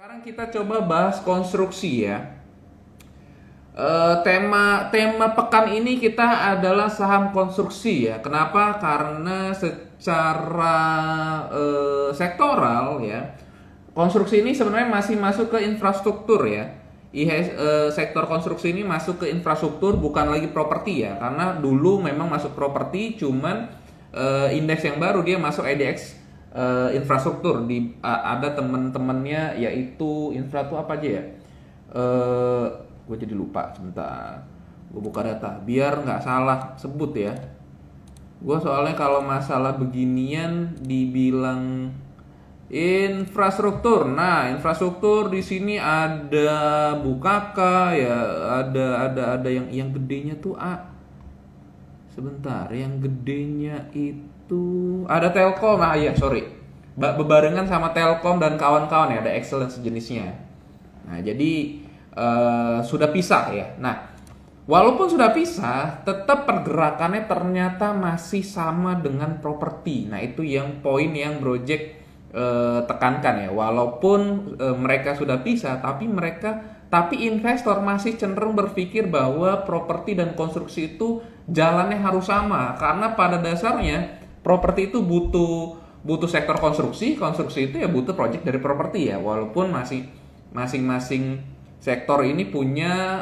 Sekarang kita coba bahas konstruksi ya. Tema pekan ini kita adalah saham konstruksi ya. Kenapa? Karena secara sektoral ya, konstruksi ini sebenarnya masih masuk ke infrastruktur ya. Sektor konstruksi ini masuk ke infrastruktur, bukan lagi properti ya. Karena dulu memang masuk properti, cuman indeks yang baru dia masuk IDX infrastruktur. Ada teman-temannya, yaitu infra tuh apa aja ya? Gue jadi lupa, sebentar gue buka data biar nggak salah sebut ya. Gue soalnya kalau masalah beginian dibilang infrastruktur. Nah, infrastruktur di sini ada Bukaka ya, ada yang gedenya tuh sebentar, yang gedenya itu ada Telkom. Ah iya, sorry, bebarengan sama Telkom dan kawan-kawan ya, ada Excel dan sejenisnya. Nah, jadi sudah pisah ya. Nah, walaupun sudah pisah, tetap pergerakannya ternyata masih sama dengan properti. Nah, itu yang poin yang Project tekankan ya. Walaupun mereka sudah pisah, tapi investor masih cenderung berpikir bahwa properti dan konstruksi itu jalannya harus sama, karena pada dasarnya properti itu butuh sektor konstruksi itu ya butuh project dari properti ya. Walaupun masing-masing sektor ini punya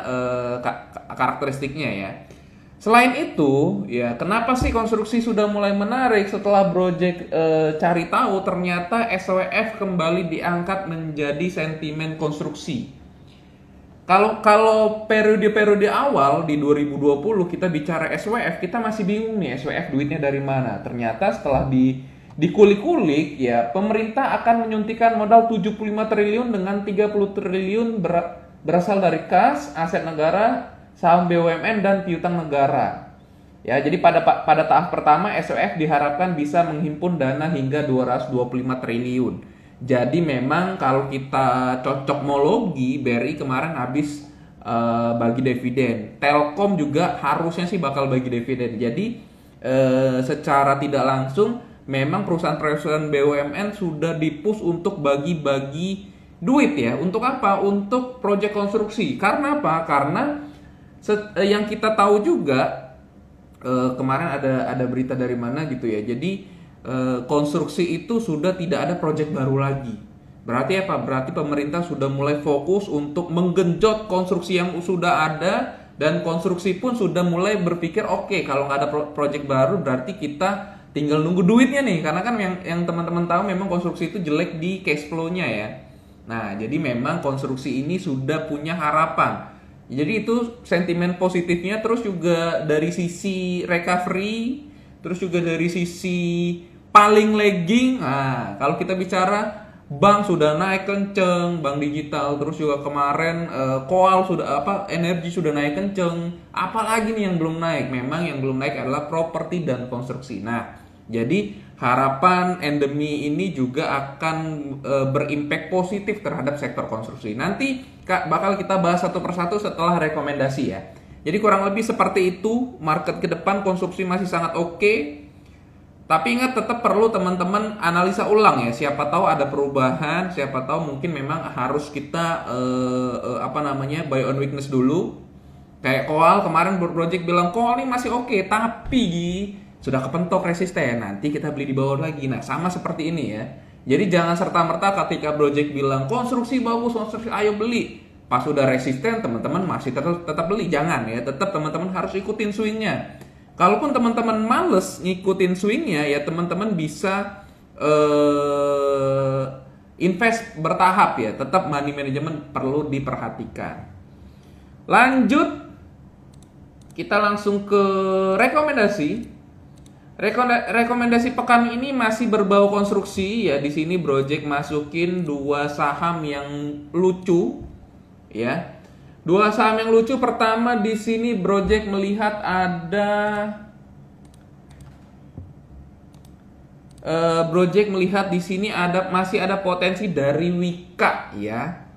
karakteristiknya ya. Selain itu ya, kenapa sih konstruksi sudah mulai menarik setelah Project cari tahu ternyata SWF kembali diangkat menjadi sentimen konstruksi. Kalau periode-periode awal di 2020 kita bicara SWF, kita masih bingung nih SWF duitnya dari mana. Ternyata setelah dikulik-kulik ya, pemerintah akan menyuntikkan modal 75 triliun dengan 30 triliun berasal dari kas, aset negara, saham BUMN dan piutang negara. Ya, jadi pada tahap pertama SWF diharapkan bisa menghimpun dana hingga 225 triliun. Jadi memang kalau kita cocokmologi, BRI kemarin habis bagi dividen. Telkom juga harusnya sih bakal bagi dividen. Jadi secara tidak langsung memang perusahaan-perusahaan BUMN sudah dipush untuk bagi-bagi duit ya. Untuk apa? Untuk proyek konstruksi. Karena apa? Karena yang kita tahu juga kemarin ada berita dari mana gitu ya. Jadi konstruksi itu sudah tidak ada proyek baru lagi. Berarti apa? Berarti pemerintah sudah mulai fokus untuk menggenjot konstruksi yang sudah ada, dan konstruksi pun sudah mulai berpikir oke, kalau nggak ada proyek baru berarti kita tinggal nunggu duitnya nih. Karena kan yang teman-teman tahu memang konstruksi itu jelek di cash flow-nya ya. Nah, jadi memang konstruksi ini sudah punya harapan. Jadi itu sentimen positifnya. Terus juga dari sisi recovery, terus juga dari sisi paling lagging. Nah, kalau kita bicara bank sudah naik kenceng, bank digital, terus juga kemarin Koal sudah energi sudah naik kenceng. Apalagi nih yang belum naik? Memang yang belum naik adalah properti dan konstruksi. Nah, jadi harapan endemi ini juga akan berimpact positif terhadap sektor konstruksi. Nanti bakal kita bahas satu persatu setelah rekomendasi ya. Jadi kurang lebih seperti itu market ke depan. Konstruksi masih sangat oke. Tapi ingat, tetap perlu teman-teman analisa ulang ya. Siapa tahu ada perubahan, siapa tahu mungkin memang harus kita buy on weakness dulu. Kayak Koal kemarin Project bilang Koal ini masih oke, tapi sudah kepentok resisten, nanti kita beli di bawah lagi. Nah, sama seperti ini ya. Jadi jangan serta-merta ketika Project bilang konstruksi bagus, konstruksi ayo beli, pas sudah resisten teman-teman masih tetap beli. Jangan ya, tetap teman-teman harus ikutin swingnya. Kalaupun teman-teman males ngikutin swingnya ya, teman-teman bisa invest bertahap ya. Tetap money management perlu diperhatikan. Lanjut, kita langsung ke rekomendasi. Rekomendasi pekan ini masih berbau konstruksi ya. Di sini Project masukin dua saham yang lucu ya. Dua saham yang lucu. Pertama, di sini Project melihat di sini masih ada potensi dari Wika ya.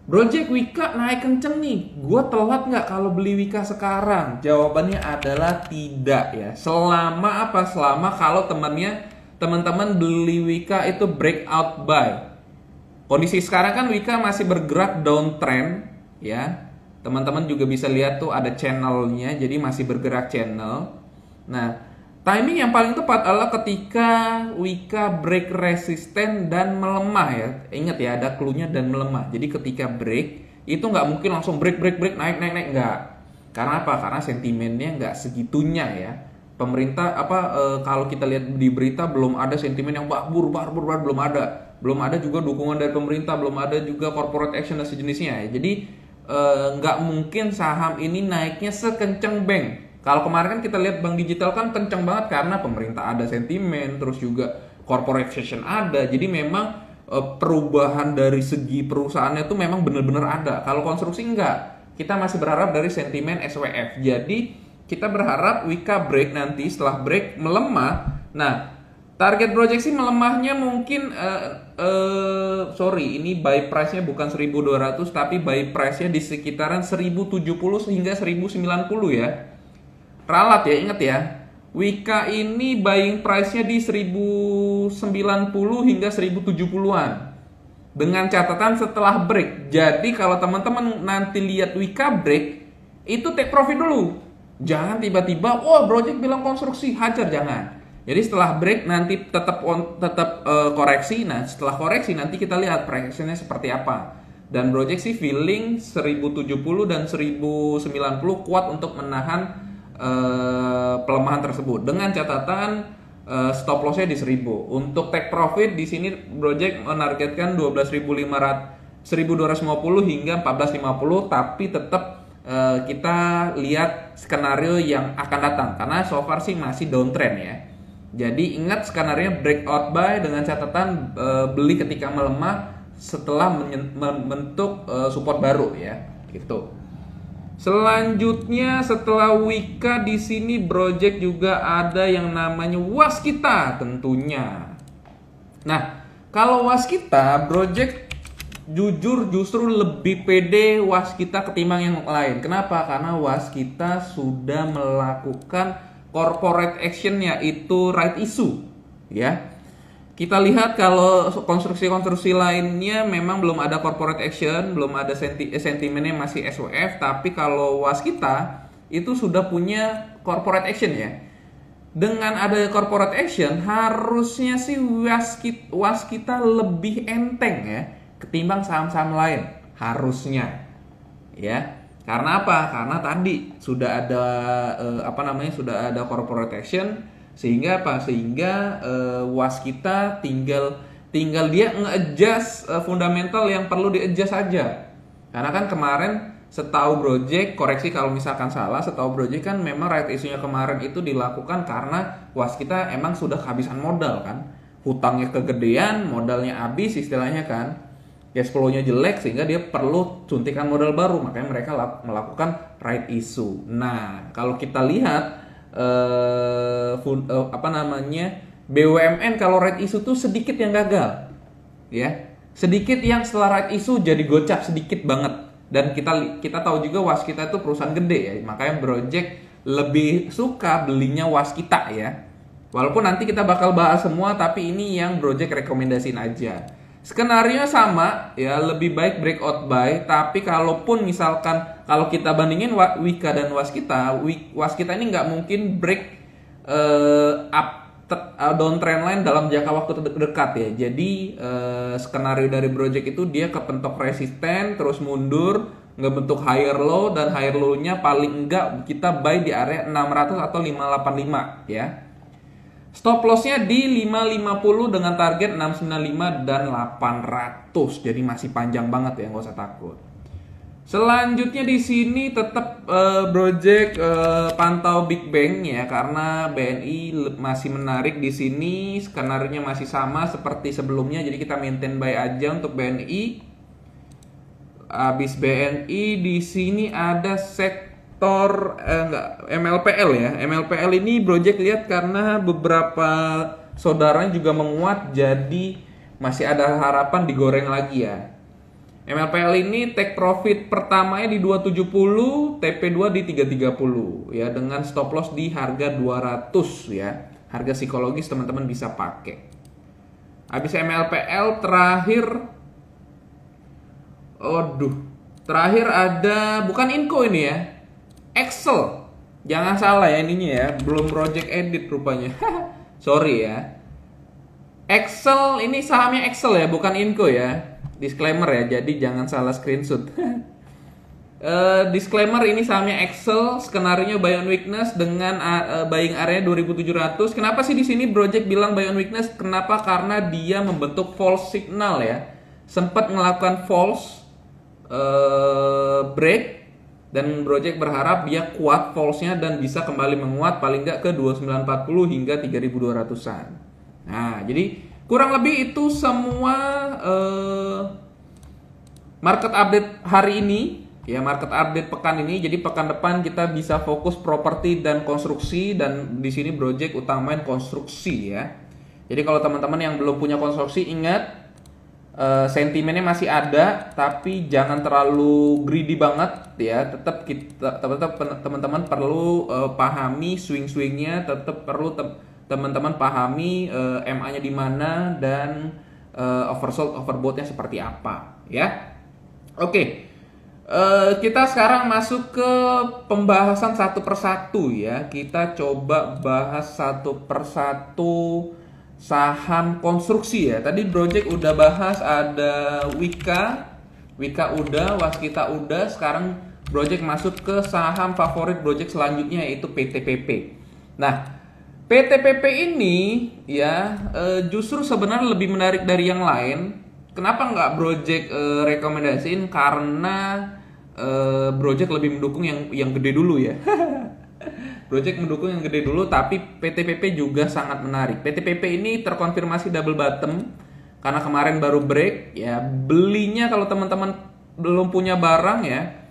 Project Wika naik kenceng nih. Gue telat nggak kalau beli Wika sekarang? Jawabannya adalah tidak ya. Selama kalau teman-teman beli Wika itu breakout buy. Kondisi sekarang kan Wika masih bergerak downtrend ya. Teman-teman juga bisa lihat tuh ada channelnya, jadi masih bergerak channel. Nah, timing yang paling tepat adalah ketika Wika break resisten dan melemah ya. Ingat ya, ada clue-nya dan melemah. Jadi ketika break itu nggak mungkin langsung break naik nggak. Karena apa? Karena sentimennya nggak segitunya ya. Pemerintah kalau kita lihat di berita belum ada sentimen yang belum ada. Belum ada juga dukungan dari pemerintah, belum ada juga corporate action dan sejenisnya ya. Jadi nggak mungkin saham ini naiknya sekencang bank. Kalau kemarin kan kita lihat bank digital kan kencang banget karena pemerintah ada sentimen, terus juga corporate action ada. Jadi memang perubahan dari segi perusahaannya itu memang benar-benar ada. Kalau konstruksi enggak. Kita masih berharap dari sentimen SWF. Jadi kita berharap Wika break nanti, setelah break melemah. Nah, target proyeksi melemahnya mungkin ini buy price-nya bukan 1.200 tapi buy price-nya di sekitaran 1.070 hingga 1.090 ya. Ralat ya, ingat ya. Wika ini buying price-nya di 1.090 hingga 1.070-an. Dengan catatan setelah break. Jadi kalau teman-teman nanti lihat Wika break, itu take profit dulu. Jangan tiba-tiba, project bilang konstruksi, hajar, jangan. Jadi setelah break nanti tetap koreksi. Nah, setelah koreksi nanti kita lihat pricing-nya seperti apa. Dan project sih feeling 1.070 dan 1.090 kuat untuk menahan pelemahan tersebut. Dengan catatan stop loss-nya di 1.000. Untuk take profit di sini project menargetkan 12.250 hingga 14.50, tapi tetap kita lihat skenario yang akan datang karena so far sih masih downtrend ya. Jadi ingat skenario breakout buy dengan catatan beli ketika melemah setelah membentuk support baru ya, gitu. Selanjutnya setelah Wika di sini project juga ada yang namanya Waskita tentunya. Nah, kalau Waskita project jujur justru lebih pede Waskita ketimbang yang lain. Kenapa? Karena Waskita sudah melakukan corporate action yaitu right issue ya. Kita lihat kalau konstruksi-konstruksi lainnya memang belum ada corporate action, belum ada sentimennya masih SWF, tapi kalau Waskita itu sudah punya corporate action ya. Dengan ada corporate action harusnya sih Waskita lebih enteng ya ketimbang saham-saham lain harusnya ya. Karena apa? Karena tadi sudah ada sudah ada corporate action. Sehingga Waskita tinggal dia nge-adjust fundamental yang perlu di-adjust saja. Karena kan kemarin setahu project, koreksi kalau misalkan salah, setahu project kan memang right issue-nya kemarin itu dilakukan karena Waskita emang sudah kehabisan modal kan. Hutangnya kegedean, modalnya habis istilahnya kan. Cash flow-nya jelek sehingga dia perlu suntikan modal baru, makanya mereka melakukan right issue. Nah, kalau kita lihat BUMN kalau right issue tuh sedikit yang gagal ya, sedikit yang setelah right issue jadi gocap sedikit banget. Dan kita tahu juga Waskita itu perusahaan gede ya, makanya project lebih suka belinya Waskita ya. Walaupun nanti kita bakal bahas semua, tapi ini yang project rekomendasiin aja. Skenario sama ya, lebih baik breakout buy. Tapi kalaupun misalkan kalau kita bandingin Wika dan Waskita, Waskita ini nggak mungkin break downtrend line dalam jangka waktu dekat ya. Jadi skenario dari project itu dia kepentok resisten terus mundur, ngebentuk higher low, dan higher low-nya paling enggak kita buy di area 600 atau 585 ya. Stop loss-nya di 550 dengan target 695 dan 800. Jadi masih panjang banget ya, nggak usah takut. Selanjutnya di sini tetap project pantau Big Bang ya, karena BNI masih menarik di sini. Skenario-nya masih sama seperti sebelumnya, jadi kita maintain buy aja untuk BNI. Habis BNI di sini ada MLPL ya. MLPL ini project lihat karena beberapa saudaranya juga menguat, jadi masih ada harapan digoreng lagi ya. MLPL ini take profit pertamanya di 270, TP2 di 330 ya, dengan stop loss di harga 200 ya. Harga psikologis teman-teman bisa pakai. Habis MLPL terakhir Aduh, terakhir ada bukan Inco ini ya, Excel. Jangan salah ya ininya ya, belum project edit rupanya. Sorry ya. Excel ini sahamnya Excel ya, bukan Inco ya. Disclaimer ya, jadi jangan salah screenshot. Disclaimer ini sahamnya Excel, skenario buy on weakness dengan buying area 2700. Kenapa sih di sini Project bilang buy on weakness? Kenapa? Karena dia membentuk false signal ya. Sempat melakukan false break dan Project berharap dia kuat false-nya dan bisa kembali menguat paling nggak ke 2940 hingga 3200-an. Nah, jadi kurang lebih itu semua market update hari ini. Ya, market update pekan ini. Jadi pekan depan kita bisa fokus properti dan konstruksi, dan di sini Project utamain konstruksi ya. Jadi kalau teman-teman yang belum punya konstruksi, ingat sentimennya masih ada, tapi jangan terlalu greedy banget ya. Tetap teman-teman perlu pahami swing-swingnya, tetap perlu teman-teman pahami MA-nya di mana dan oversold overbought-nya seperti apa ya. Oke. Kita sekarang masuk ke pembahasan satu persatu ya. Kita coba bahas satu persatu saham konstruksi ya. Tadi Project udah bahas ada Wika udah, Waskita udah. Sekarang Project masuk ke saham favorit Project selanjutnya, yaitu PTPP. Nah, PTPP ini ya justru sebenarnya lebih menarik dari yang lain. Kenapa nggak Project rekomendasiin? Karena Project lebih mendukung yang gede dulu ya. Project mendukung yang gede dulu, tapi PTPP juga sangat menarik. PTPP ini terkonfirmasi double bottom karena kemarin baru break ya. Belinya kalau teman-teman belum punya barang ya.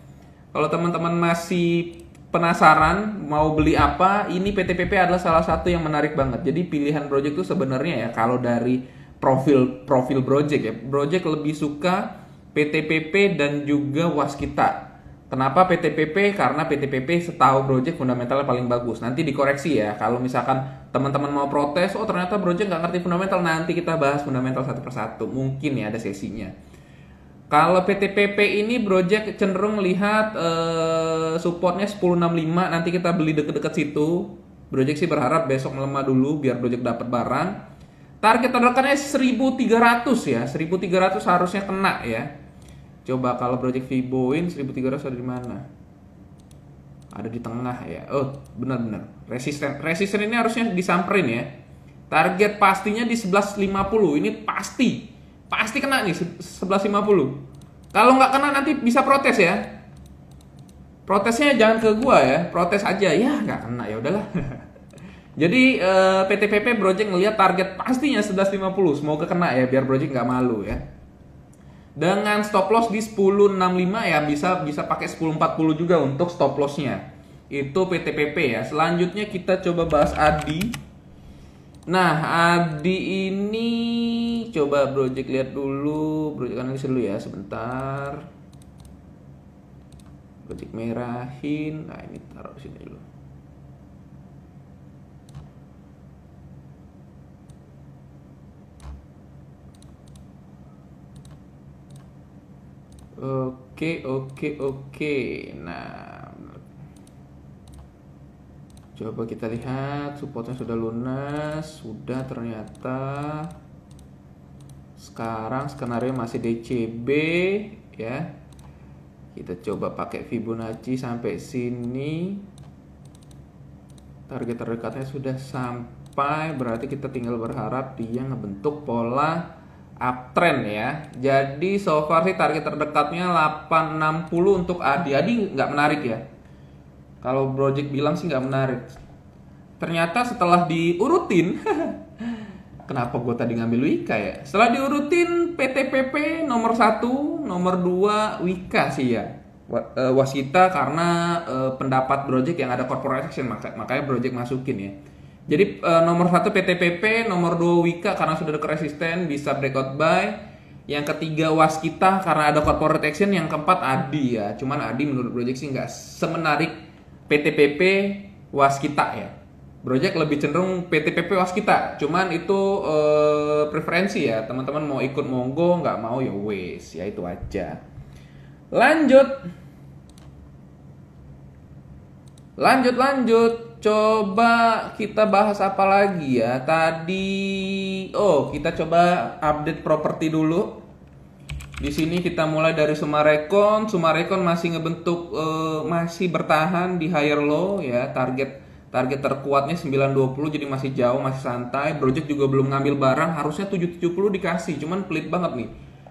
Kalau teman-teman masih penasaran mau beli apa, ini PTPP adalah salah satu yang menarik banget. Jadi pilihan Project itu sebenarnya ya, kalau dari profil Project ya, Project lebih suka PTPP dan juga Waskita. Kenapa PTPP? Karena PTPP setahu Project fundamentalnya paling bagus. Nanti dikoreksi ya, kalau misalkan teman-teman mau protes, oh ternyata Project nggak ngerti fundamental, nanti kita bahas fundamental satu persatu. Mungkin ya ada sesinya. Kalau PTPP ini Project cenderung lihat supportnya 1065, nanti kita beli deket-deket situ. Project sih berharap besok melemah dulu biar Project dapat barang. Target terdekatnya 1300 ya, 1300 harusnya kena ya. Coba kalau Project Fiboin 1300 ada di mana? Ada di tengah ya. Oh, benar-benar. Resisten ini harusnya disamperin ya. Target pastinya di 1150. Ini pasti kena nih 1150. Kalau nggak kena nanti bisa protes ya. Protesnya jangan ke gua ya, protes aja. Ya nggak kena ya udahlah. Jadi PTPP Project ngelihat target pastinya 1150. Semoga kena ya biar Project nggak malu ya. Dengan stop loss di 1065 ya, bisa pakai 1040 juga untuk stop lossnya. Itu PTPP ya. Selanjutnya kita coba bahas ADI. Nah, ADI ini coba Project lihat dulu, Project analis dulu ya sebentar. Project merahin. Nah, ini taruh di sini dulu. Oke. Nah, coba kita lihat supportnya sudah lunas, sudah ternyata. Sekarang skenario masih DCB ya. Kita coba pakai Fibonacci sampai sini. Target terdekatnya sudah sampai, berarti kita tinggal berharap dia ngebentuk pola uptrend ya. Jadi so far sih target terdekatnya 860 untuk ADI. ADI nggak menarik ya. Kalau Project bilang sih nggak menarik. Ternyata setelah diurutin, kenapa gue tadi ngambil Wika ya? Setelah diurutin PTPP nomor 1, nomor 2 Wika sih ya. Waskita karena pendapat Project yang ada corporate action, makanya Project masukin ya. Jadi nomor 1 PTPP, nomor 2 Wika karena sudah dekat resisten bisa breakout buy. Yang ketiga Waskita karena ada corporate action. Yang keempat ADI ya. Cuman ADI menurut Project sih nggak semenarik PTPP Waskita ya. Project lebih cenderung PTPP Waskita. Cuman itu preferensi ya. Teman-teman mau ikut monggo, nggak mau ya wes. Ya itu aja. Lanjut. Lanjut. Coba kita bahas apa lagi ya? Tadi kita coba update properti dulu. Di sini kita mulai dari Sumarekon. Sumarekon masih ngebentuk masih bertahan di higher low ya. Target terkuatnya 920, jadi masih jauh, masih santai. Project juga belum ngambil barang, harusnya 770 dikasih, cuman pelit banget nih.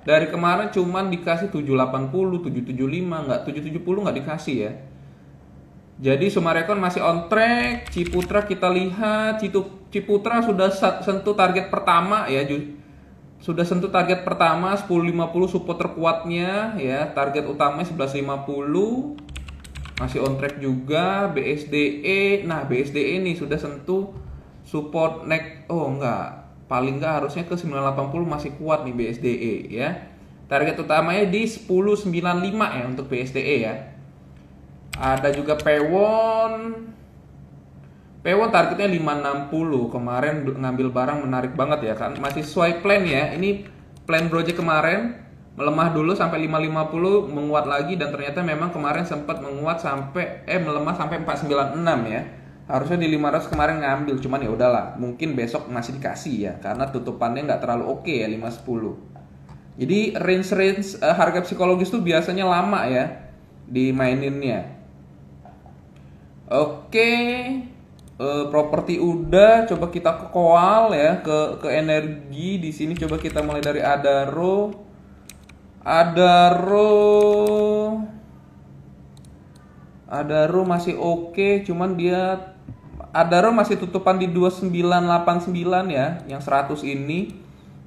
Dari kemarin cuman dikasih 780, 775, nggak 770 nggak dikasih ya. Jadi Sumarekon masih on track. Ciputra kita lihat, Ciputra sudah sentuh target pertama ya. Sudah sentuh target pertama 1050 support terkuatnya ya. Target utamanya 1150. Masih on track juga. BSDE. Nah, BSDE nih sudah sentuh support neck. Oh enggak. Paling enggak harusnya ke 980 masih kuat nih BSDE ya. Target utamanya di 1095 ya untuk BSDE ya. Ada juga Pewon. Pewon targetnya 560. Kemarin ngambil barang menarik banget ya kan. Masih sesuai plan ya. Ini plan project kemarin melemah dulu sampai 550, menguat lagi, dan ternyata memang kemarin sempat menguat sampai melemah sampai 496 ya. Harusnya di 500 kemarin ngambil, cuman ya udahlah. Mungkin besok masih dikasih ya karena tutupannya nggak terlalu oke ya 510. Jadi range harga psikologis tuh biasanya lama ya dimaininnya. Oke, properti udah, coba kita ke Koal ya, ke energi. Di sini coba kita mulai dari Adaro. Adaro masih oke, cuman dia Adaro masih tutupan di 2989 ya, yang 100 ini.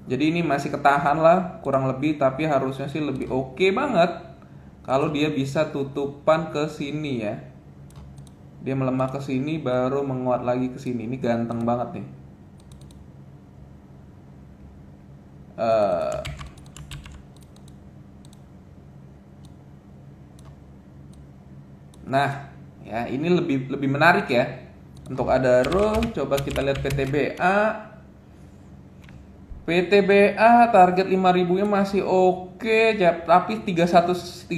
Jadi ini masih ketahan lah kurang lebih, tapi harusnya sih lebih oke banget kalau dia bisa tutupan ke sini ya. Dia melemah ke sini baru menguat lagi ke sini. Ini ganteng banget nih. Nah, ya ini lebih menarik ya. Untuk Adaro, coba kita lihat PTBA. PTBA target 5.000-nya masih oke, tapi 3180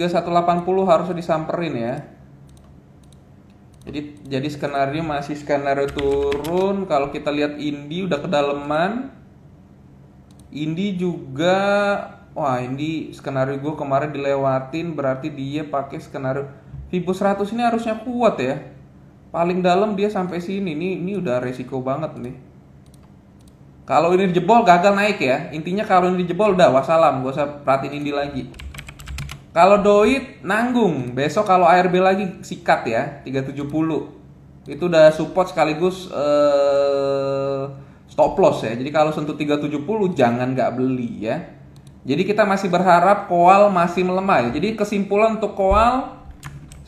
harusnya disamperin ya. Jadi skenario masih skenario turun. Kalau kita lihat Indi udah kedalaman. Indi juga, wah ini skenario gue kemarin dilewatin, berarti dia pakai skenario Fibo 100 ini harusnya kuat ya. Paling dalam dia sampai sini. Ini udah resiko banget nih. Kalau ini dijebol gagal naik ya. Intinya kalau ini dijebol udah wassalam, gak usah perhatiin Indi lagi. Kalau Doit nanggung, besok kalau ARB lagi sikat ya, 370. Itu udah support sekaligus stop loss ya. Jadi kalau sentuh 370 jangan nggak beli ya. Jadi kita masih berharap Koal masih melemah ya. Jadi kesimpulan untuk Koal,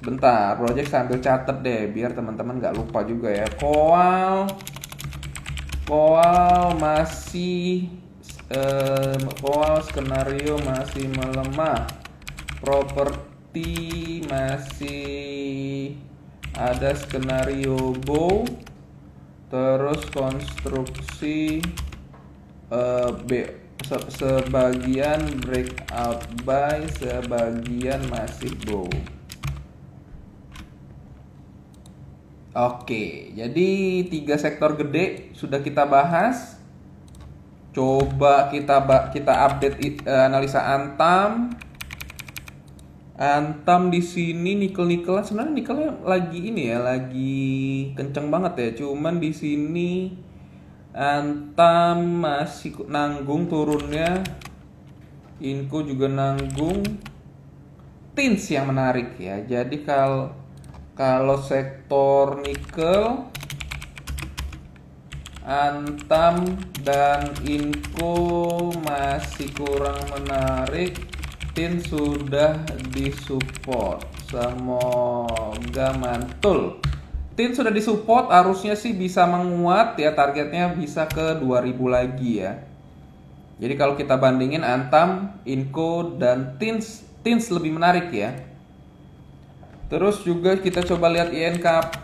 sebentar, project sambil catet deh biar teman-teman nggak lupa juga ya. Koal masih Koal skenario masih melemah. Properti masih ada skenario bow, terus konstruksi sebagian breakout buy, sebagian masih bow. Oke, jadi 3 sektor gede sudah kita bahas. Coba kita update analisa Antam. Antam di sini nikel-nikelan, sebenarnya nikelnya lagi ini ya, lagi kenceng banget ya. Cuman di sini Antam masih nanggung turunnya. Inco juga nanggung. Tins yang menarik ya. Jadi kalau sektor nikel, Antam dan Inco masih kurang menarik. Tin sudah disupport, semoga mantul. Tin sudah disupport, harusnya sih bisa menguat ya, targetnya bisa ke 2000 lagi ya. Jadi kalau kita bandingin Antam, Inco dan Tins lebih menarik ya. Terus juga kita coba lihat INKP.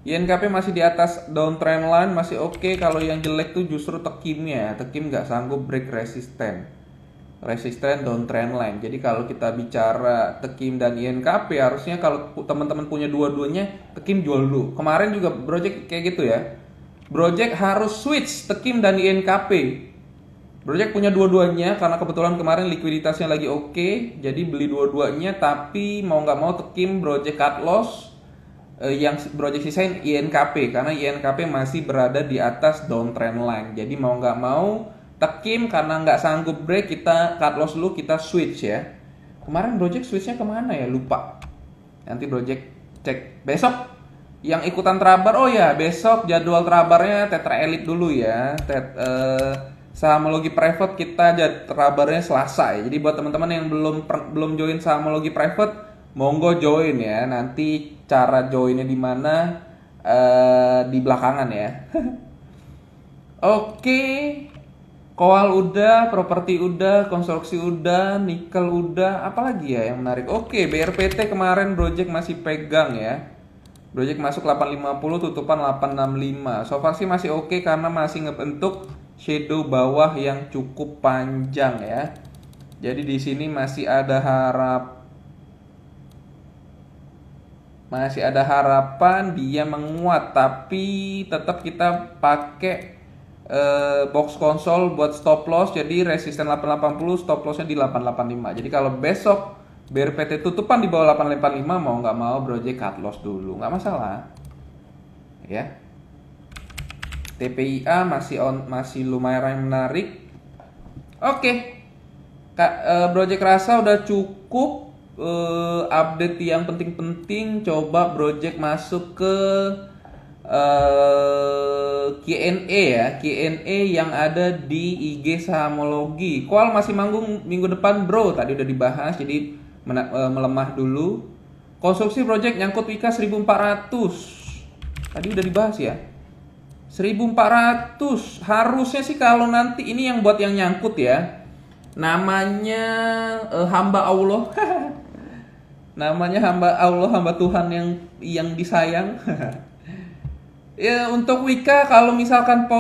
INKP masih di atas downtrend line, masih oke. Kalau yang jelek tuh justru Tekim ya. Tekim nggak sanggup break resisten. resisten downtrend line. Jadi kalau kita bicara Tekim dan INKP, harusnya kalau teman-teman punya dua-duanya, Tekim jual dulu. Kemarin juga Project kayak gitu ya. Project harus switch Tekim dan INKP. Project punya dua-duanya karena kebetulan kemarin likuiditasnya lagi oke, jadi beli dua-duanya. Tapi mau nggak mau Tekim Project cut loss, yang Project sisain INKP karena INKP masih berada di atas downtrend line. Jadi mau nggak mau Tekim karena nggak sanggup break, kita cut loss dulu, kita switch ya. Kemarin Project switchnya kemana ya, lupa. Nanti Project cek besok yang ikutan Trabar. Oh ya, besok jadwal Trabarnya Tetra Elite dulu ya. Sahamologi private kita Trabarnya Selasa ya. Jadi buat teman-teman yang belum join Sahamologi private, monggo join ya. Nanti cara joinnya di mana, di belakangan ya. Oke. Koal udah, properti udah, konstruksi udah, nikel udah, apalagi ya yang menarik? Oke, BRPT kemarin Project masih pegang ya. Project masuk 850, tutupan 865. So far sih masih oke karena masih ngebentuk shadow bawah yang cukup panjang ya. Jadi di sini masih ada harapan dia menguat, tapi tetap kita pakai box console buat stop loss. Jadi resisten 880, stop lossnya di 885. Jadi kalau besok BRPT tutupan di bawah 885, mau nggak mau Project cut loss dulu, nggak masalah ya. TPIA masih lumayan menarik. Oke. Project rasa udah cukup. Update yang penting-penting, coba Project masuk ke Q&A ya, Q&A yang ada di IG Sahamologi. Koal masih manggung minggu depan bro, tadi udah dibahas, jadi melemah dulu. Konstruksi Project nyangkut Wika 1400, tadi udah dibahas ya. 1400 harusnya sih kalau nanti ini yang buat yang nyangkut ya, namanya hamba Allah. Namanya hamba Allah, hamba Tuhan yang disayang. Ya, untuk Wika kalau misalkan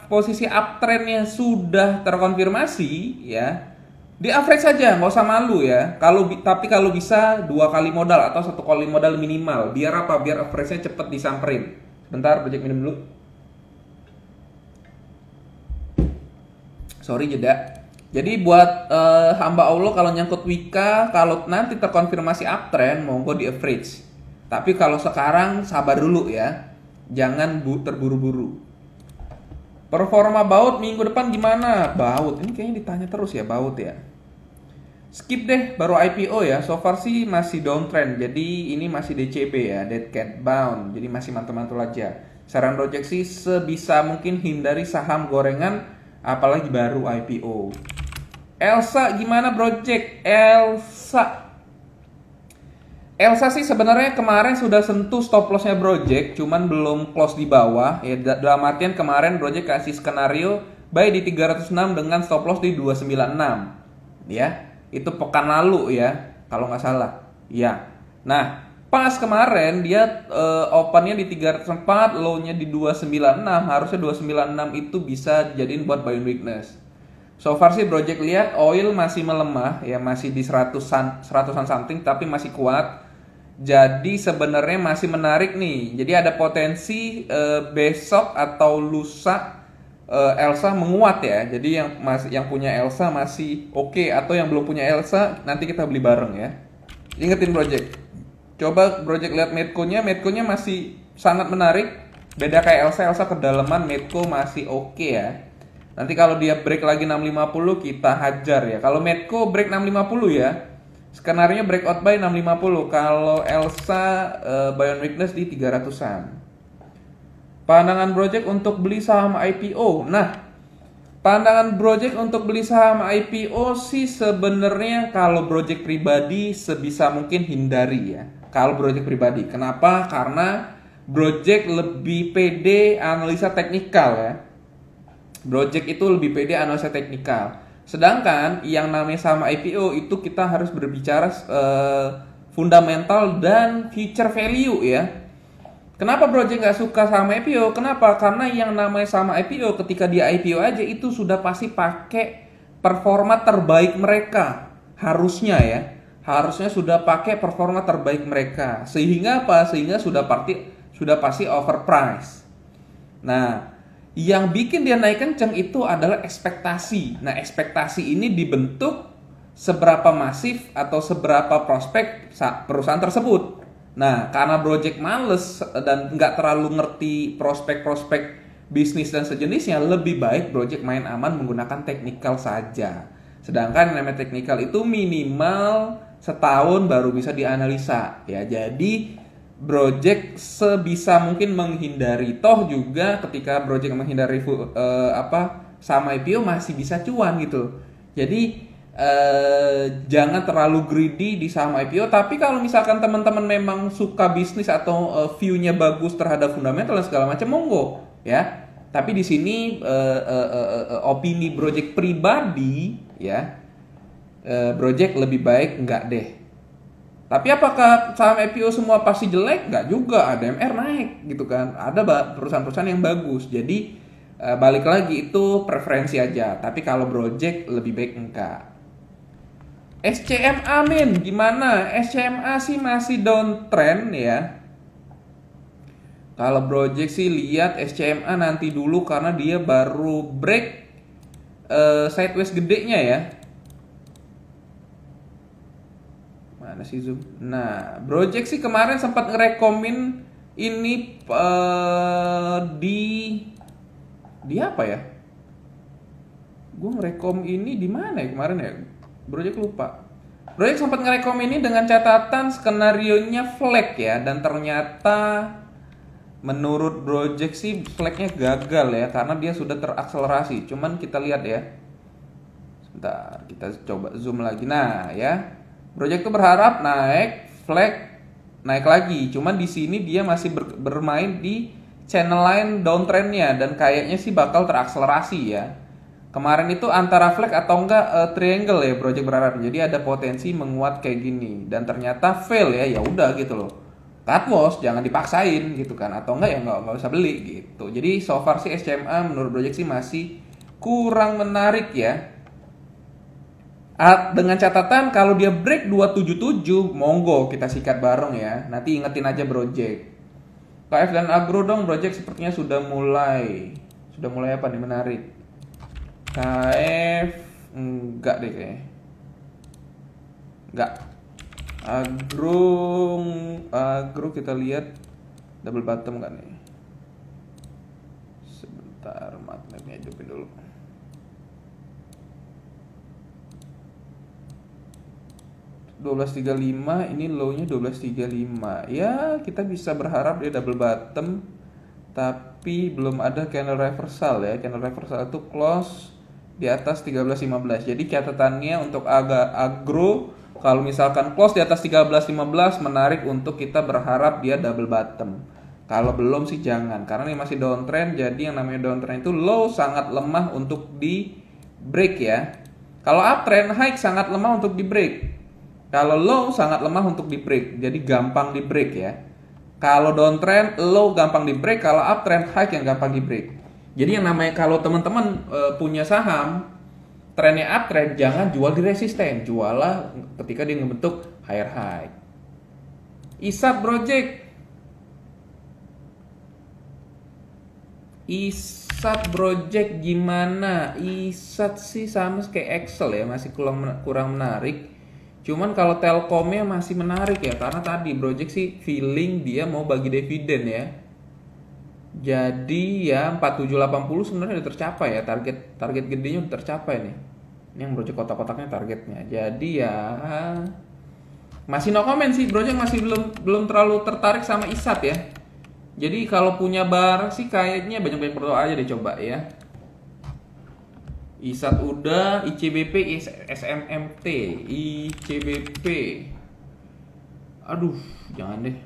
posisi uptrendnya sudah terkonfirmasi ya, di average saja, nggak usah malu ya. Tapi kalau bisa 2 kali modal atau 1 kali modal minimal, biar apa? Biar average-nya cepet disamperin. Bentar, Project minum dulu. Sorry jeda. Jadi buat hamba Allah kalau nyangkut Wika, kalau nanti terkonfirmasi uptrend, monggo di average. Tapi kalau sekarang sabar dulu ya, jangan terburu-buru. Performa Baut minggu depan gimana? Baut, ini kayaknya ditanya terus ya Baut ya. Skip deh, baru IPO ya. So far sih masih downtrend, jadi ini masih DCB ya, Dead Cat Bound. Jadi masih mantul-mantul aja. Saran Project sih sebisa mungkin hindari saham gorengan, apalagi baru IPO. Elsa gimana Project? Elsa sih sebenarnya kemarin sudah sentuh stop lossnya Project, cuman belum close di bawah ya. Dalam artian kemarin Project kasih skenario buy di 306 dengan stop loss di 296 ya. Itu pekan lalu ya kalau nggak salah ya. Nah pas kemarin dia opennya di 304, low-nya di 296. Harusnya 296 itu bisa jadiin buat buying weakness. So far sih Project lihat oil masih melemah ya, masih di 100-an something tapi masih kuat. Jadi sebenarnya masih menarik nih. Jadi ada potensi besok atau lusa Elsa menguat ya. Jadi yang punya Elsa masih oke, atau yang belum punya Elsa nanti kita beli bareng ya. Ingetin Project. Coba Project lihat Medco-nya masih sangat menarik. Beda kayak Elsa kedalaman, Medco masih oke ya. Nanti kalau dia break lagi 650 kita hajar ya. Kalau Medco break 650 ya, skenario breakout buy 650. Kalau Elsa buy on weakness di 300-an. Pandangan Project untuk beli saham IPO. Nah, pandangan Project untuk beli saham IPO sih sebenarnya kalau Project pribadi sebisa mungkin hindari ya. Kalau Project pribadi, kenapa? Karena Project lebih pede analisa teknikal ya. Project itu lebih pede analisa teknikal. Sedangkan yang namanya saham IPO itu kita harus berbicara fundamental dan future value ya. Kenapa Project nggak suka saham IPO? Kenapa? Karena yang namanya saham IPO ketika dia IPO aja itu sudah pasti pakai performa terbaik mereka. Harusnya ya. Harusnya sudah pakai performa terbaik mereka. Sehingga apa? Sehingga sudah pasti overprice. Nah, yang bikin dia naik kenceng itu adalah ekspektasi. Nah, ekspektasi ini dibentuk seberapa masif atau seberapa prospek perusahaan tersebut. Nah, karena Project males dan nggak terlalu ngerti prospek-prospek bisnis dan sejenisnya, lebih baik Project main aman menggunakan teknikal saja. Sedangkan yang namanya teknikal itu minimal setahun baru bisa dianalisa. Ya, jadi Project sebisa mungkin menghindari, toh juga ketika Project menghindari sama IPO masih bisa cuan gitu. Jadi jangan terlalu greedy di saham IPO. Tapi kalau misalkan teman-teman memang suka bisnis atau view-nya bagus terhadap fundamental dan segala macam, monggo ya. Tapi di sini opini Project pribadi ya, Project lebih baik enggak deh. Tapi apakah saham IPO semua pasti jelek? Enggak juga, ADMR naik gitu kan. Ada perusahaan-perusahaan yang bagus. Jadi balik lagi itu preferensi aja. Tapi kalau Project lebih baik enggak. SCMA min, gimana? SCMA sih masih downtrend ya. Kalau Project sih lihat SCMA nanti dulu karena dia baru break sideways gedenya ya. Mana sih zoom? Nah, Project sih kemarin sempat ngerekomin ini di apa ya? Gue ngerekom ini di mana ya kemarin ya? Project lupa. Project sempat ngerekom ini dengan catatan skenarionya flag ya, dan ternyata menurut Project sih flagnya gagal ya karena dia sudah terakselerasi. Cuman kita lihat ya. Sebentar, kita coba zoom lagi. Nah, ya. Project tuh berharap naik flag naik lagi. Cuman di sini dia masih bermain di channel line downtrendnya dan kayaknya sih bakal terakselerasi ya. Kemarin itu antara flag atau enggak triangle ya Project berharap. Jadi ada potensi menguat kayak gini dan ternyata fail ya. Ya udah gitu loh. Cut loss jangan dipaksain gitu kan, atau enggak ya enggak usah beli gitu. Jadi so far sih SCMA menurut Project sih masih kurang menarik ya. Dengan catatan kalau dia break 277 monggo kita sikat bareng ya. Nanti ingetin aja Project. KF dan Agro dong, Project sepertinya sudah mulai apa nih menarik. KF enggak deh kayaknya. Enggak. Agro kita lihat double bottom kan nih. Sebentar, magnetnya hidupin dulu. $12.35 ini low-nya 12.35. Ya, kita bisa berharap dia double bottom tapi belum ada candle reversal ya. Candle reversal itu close di atas 13.15. Jadi catatannya untuk agro kalau misalkan close di atas 13.15 menarik untuk kita berharap dia double bottom. Kalau belum sih jangan, karena ini masih downtrend. Jadi yang namanya downtrend itu low sangat lemah untuk di break ya. Kalau uptrend high sangat lemah untuk di break. Kalau low sangat lemah untuk di break. Jadi gampang di break ya. Kalau downtrend low gampang di break, kalau uptrend high yang gampang di break. Jadi yang namanya kalau teman-teman punya saham trennya uptrend, jangan jual di resisten, jualah ketika dia ngebentuk higher high. ISAT Project gimana? ISAT sih sama kayak Excel ya, masih kurang menarik. Cuman kalau Telkomnya masih menarik ya, karena tadi Project sih feeling dia mau bagi dividen ya. Jadi ya 4780 sebenarnya udah tercapai ya, target gedenya udah tercapai nih. Ini yang Project kotak-kotaknya targetnya. Jadi ya masih no comment sih, Project masih belum terlalu tertarik sama ISAT ya. Jadi kalau punya barang sih kayaknya banyak-banyak berdoa aja deh coba ya. ISAT udah, ICBP, SMMT, ICBP. Aduh, jangan deh.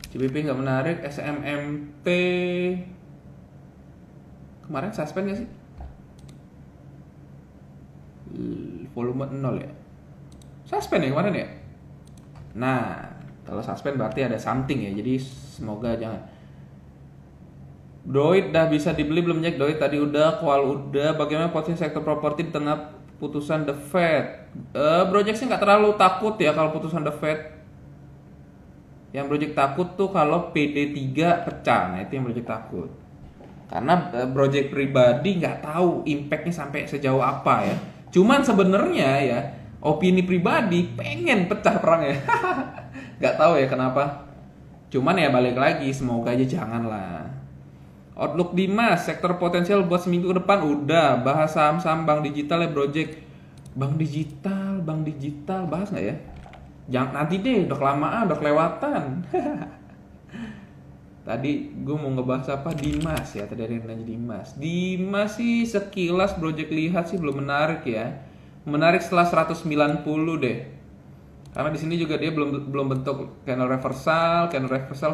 ICBP nggak menarik, SMMT. Kemarin suspend nggak sih? Volume 0 ya. Suspend ya kemarin ya. Nah, kalau suspend berarti ada something ya. Jadi semoga jangan. Doit dah bisa dibeli belum Jack? Doit tadi udah, Kual udah. Bagaimana potensi sektor properti di tengah putusan The Fed? Project sih nggak terlalu takut ya kalau putusan The Fed. Yang project takut tuh kalau PD3 pecah, nah itu yang project takut. Karena project pribadi nggak tahu impactnya sampai sejauh apa ya. Cuman sebenarnya ya opini pribadi pengen pecah perangnya. Nggak tahu ya kenapa. Cuman ya balik lagi, semoga aja jangan lah. Outlook Dimas, sektor potensial buat seminggu ke depan udah. Bahas saham-saham bank digital ya project. Bank digital, bahas nggak ya? Jangan nanti deh, udah kelamaan, udah kelewatan. Tadi gue mau ngebahas apa? Dimas ya, tadi ada yang nanya Dimas. Dimas sih sekilas project lihat sih belum menarik ya. Menarik setelah 190 deh. Karena di sini juga dia belum bentuk candle reversal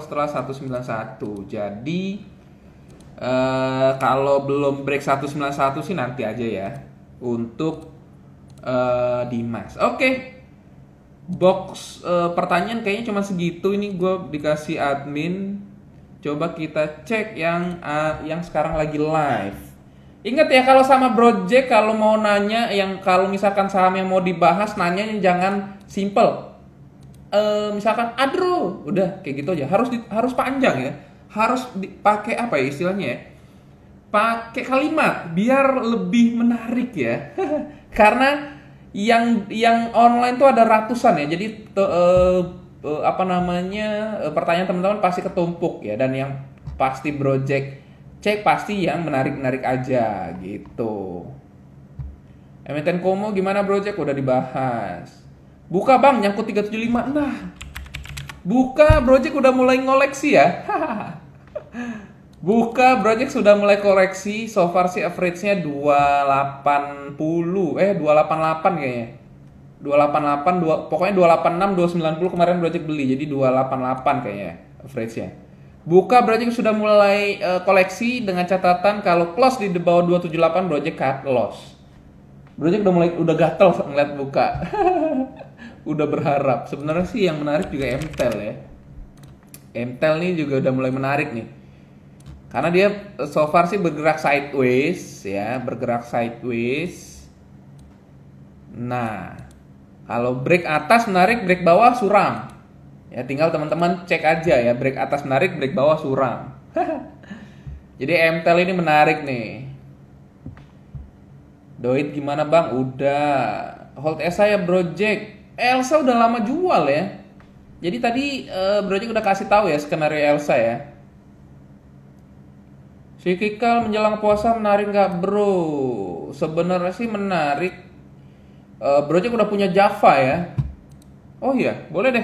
setelah 191. Jadi kalau belum break 191 sih nanti aja ya untuk Dimas. Oke. Box pertanyaan kayaknya cuma segitu. Ini gue dikasih admin. Coba kita cek yang sekarang lagi live. Ingat ya kalau sama project, kalau mau nanya, yang kalau misalkan saham yang mau dibahas, nanyanya jangan simple. Misalkan adro, udah kayak gitu aja. Harus panjang ya. Harus dipakai apa ya istilahnya ya? Pakai kalimat biar lebih menarik ya. Karena yang online tuh ada ratusan ya, jadi pertanyaan teman-teman pasti ketumpuk ya, dan yang pasti project cek pasti yang menarik aja gitu. Emiten Komo gimana project? Udah dibahas. Buka bang, nyangkut 375. Nah, buka project udah mulai ngoleksi ya. Buka project sudah mulai koreksi, so far sih average-nya 288 kayaknya. 288, pokoknya 286, 290 kemarin project beli, jadi 288 kayaknya average-nya. Buka project sudah mulai koleksi dengan catatan kalau close di bawah 278 project cut loss. Project udah gatel ngeliat buka. Udah berharap. Sebenarnya sih yang menarik juga MTEL ya. MTEL nih juga udah mulai menarik nih. Karena dia so far sih bergerak sideways ya, Nah, kalau break atas menarik, break bawah suram. Ya tinggal teman-teman cek aja ya, break atas menarik, break bawah suram. Jadi MTEL ini menarik nih. Doit gimana bang? Udah. Hold ESA ya project. Elsa udah lama jual ya. Jadi tadi project udah kasih tahu ya skenario Elsa ya. Cyclical menjelang puasa menarik nggak bro? Sebenarnya sih menarik. Project udah punya Java ya. Oh iya, boleh deh.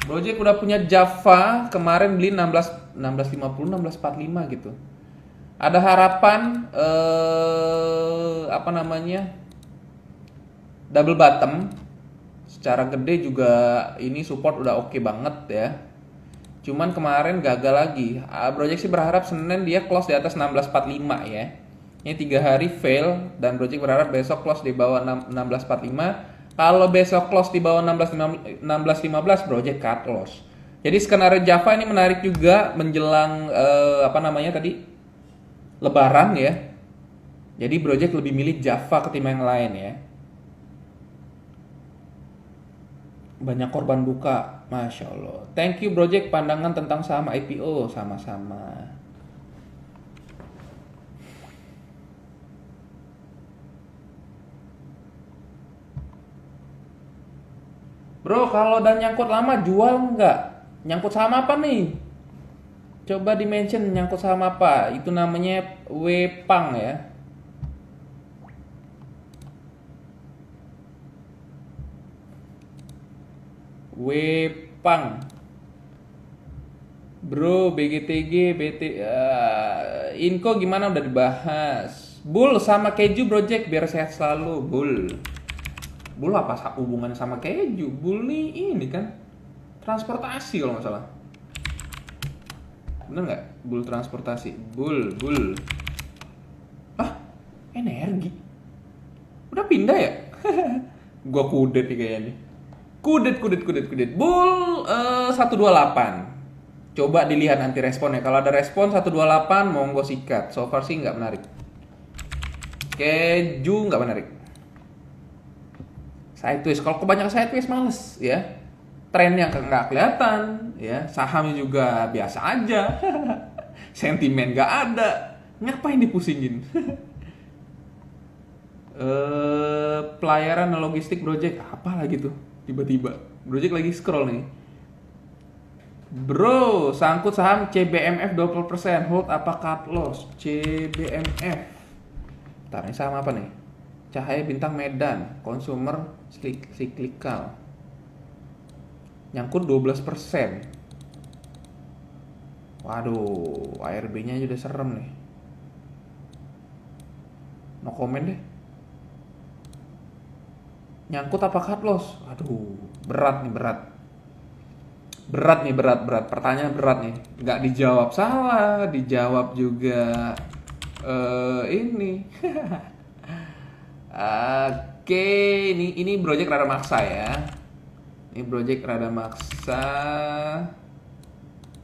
Project udah punya Java, kemarin beli 1650, 1645 gitu. Ada harapan double bottom. Secara gede juga ini support udah oke banget ya. Cuman kemarin gagal lagi. Project sih berharap Senin dia close di atas 1645 ya. Ini 3 hari fail, dan Project berharap besok close di bawah 1645. Kalau besok close di bawah 1615 Project cut loss. Jadi skenario Java ini menarik juga menjelang Lebaran ya. Jadi Project lebih milih Java ketimbang yang lain ya. Banyak korban buka, Masya Allah. Thank you Project, pandangan tentang saham IPO. Sama-sama. Bro, kalau udah nyangkut lama jual nggak? Nyangkut saham apa nih? Coba di-mention nyangkut saham apa? Itu namanya Wepang ya. Wepang. Bro, BGTG, Inco gimana udah dibahas. Bull sama keju Project biar sehat selalu, Bull. Bull apa hubungannya sama keju? Bull nih ini kan transportasi kalau nggak salah. Bener nggak? Bull transportasi. Bull. Ah, energi. Udah pindah ya? Gua kudet nih kayaknya. Kudet. Bull 128. Coba dilihat nanti responnya. Kalau ada respon 128 monggo sikat. So far sih nggak menarik. Keju nggak menarik. Sideways, kalau kebanyakan sideways males ya. Trennya nggak kelihatan ya. Sahamnya juga biasa aja. Sentimen nggak ada. Ngapain dipusingin? Pelayaran logistik Project apa lagi tuh? Tiba-tiba Project lagi scroll nih. Bro, sangkut saham CBMF 20%, hold apa cut loss? CBMF. Bentar, ini saham apa nih? Cahaya Bintang Medan, consumer cyclical. Nyangkut 12%. Waduh, ARB-nya udah serem nih. No comment deh. Nyangkut apa cut loss? Aduh, berat nih, berat. Berat. Pertanyaan berat nih. Nggak dijawab salah, dijawab juga ini. Oke, ini project rada maksa ya. Ini project rada maksa.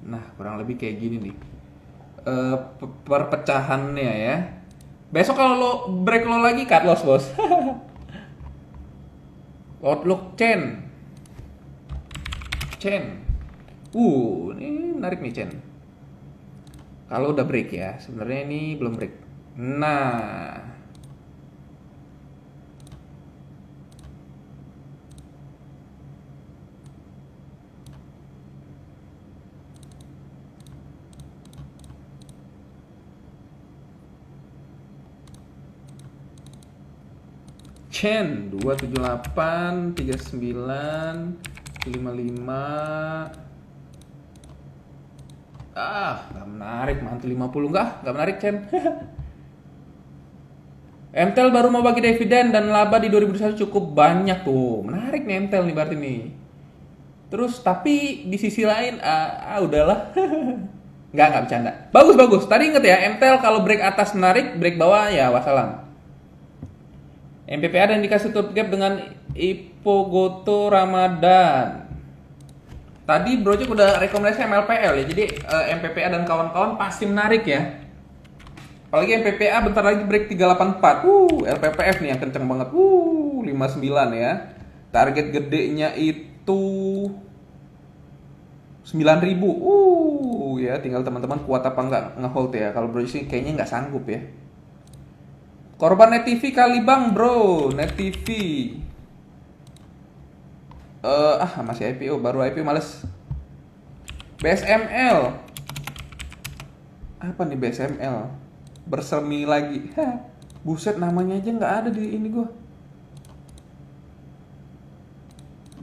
Nah, kurang lebih kayak gini nih. Perpecahannya ya. Besok kalau lo break lo lagi cut loss, bos. Outlook Chen. Ini menarik nih Chen. Kalau udah break ya, sebenarnya ini belum break. Nah, Chen 278 39 55. Nggak menarik, mantul 50 nggak menarik Chen. MTEL baru mau bagi dividen dan laba di 2021 cukup banyak tuh. Menarik nih MTEL nih berarti nih. Terus tapi di sisi lain udahlah. Nggak bercanda. Bagus. Tadi inget ya, MTEL kalau break atas menarik, break bawah ya wassalam. MPPA dan indikasi tutup gap dengan Ipogoto Ramadan. Tadi Project udah rekomendasi MLPL ya. Jadi MPPA dan kawan-kawan pasti menarik ya. Apalagi MPPA bentar lagi break 384. LPPF nih yang kenceng banget. 59 ya. Target gedenya itu 9.000. Ya tinggal teman-teman kuat apa enggak ngehold ya. Kalau Project sih kayaknya nggak sanggup ya. Korban Net TV kali bang bro. Net TV. Masih IPO, baru IPO males. BSML. Apa nih BSML? Bersemi lagi. Buset, namanya aja nggak ada di ini gua.